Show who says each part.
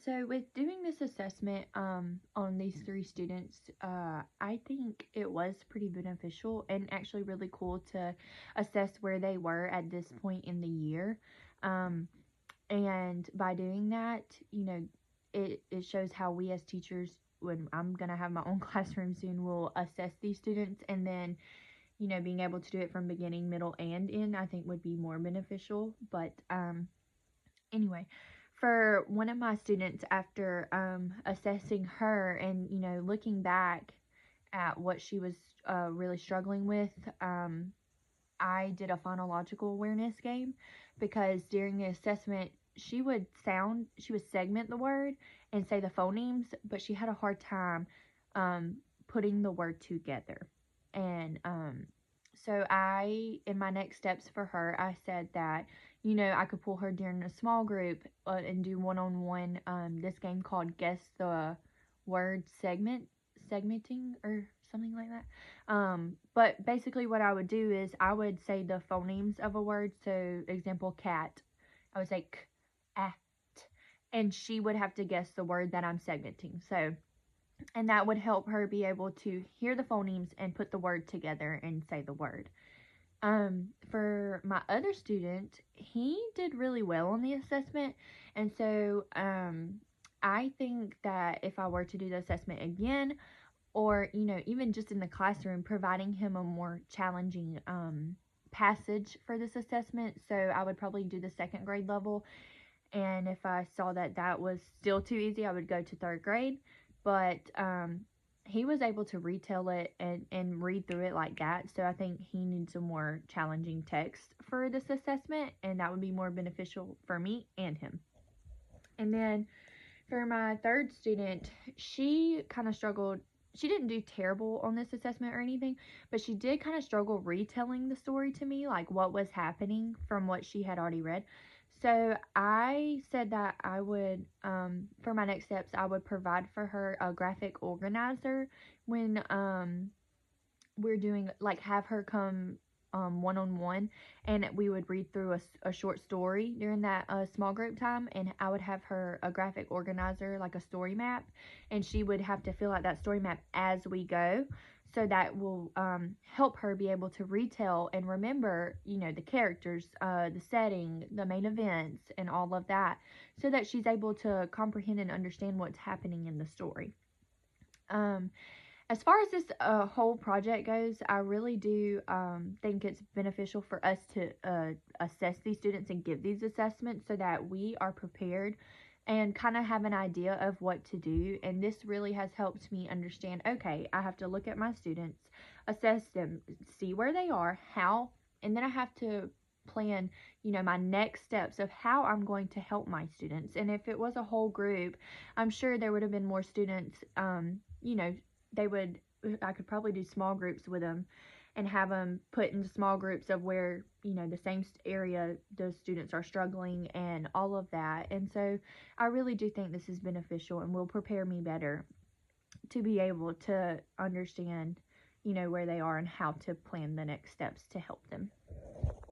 Speaker 1: So with doing this assessment on these three students, I think it was pretty beneficial and actually really cool to assess where they were at this point in the year. Um, and by doing that, it shows how we as teachers, when I'm gonna have my own classroom soon, will assess these students, and then being able to do it from beginning, middle, and end, I think would be more beneficial. But anyway, for one of my students, after assessing her and looking back at what she was really struggling with, I did a phonological awareness game, because during the assessment she would segment the word and say the phonemes, but she had a hard time um, putting the word together. And so in my next steps for her, I said that I could pull her during a small group and do one-on-one this game called Guess the Word segmenting or something like that. But basically what I would do is I would say the phonemes of a word. So example, cat. I would say k, at, and she would have to guess the word that I'm segmenting. So, and that would help her be able to hear the phonemes and put the word together and say the word. For my other student, he did really well on the assessment, and so I think that if I were to do the assessment again, or even just in the classroom, providing him a more challenging passage for this assessment, so I would probably do the second grade level, and if I saw that that was still too easy, I would go to third grade. But he was able to retell it and read through it like that, so I think he needs a more challenging text for this assessment, and that would be more beneficial for me and him. And then for my third student, she kind of struggled. She didn't do terrible on this assessment or anything, but she did kind of struggle retelling the story to me, like what was happening from what she had already read. So I said that I would, for my next steps, I would provide for her a graphic organizer when we're doing, like, have her come one on one, and we would read through a short story during that small group time, and I would have her a graphic organizer, like a story map, and she would have to fill out that story map as we go. So that will help her be able to retell and remember, the characters, the setting, the main events, and all of that, so that she's able to comprehend and understand what's happening in the story. Um, as far as this whole project goes, I really do think it's beneficial for us to assess these students and give these assessments, so that we are prepared and kind of have an idea of what to do. And this really has helped me understand, okay, I have to look at my students, assess them, see where they are, how, and then I have to plan, my next steps of how I'm going to help my students. And if it was a whole group, I'm sure there would have been more students, they would I could probably do small groups with them and have them put into small groups of where the same area those students are struggling and all of that. And so I really do think this is beneficial and will prepare me better to be able to understand where they are and how to plan the next steps to help them.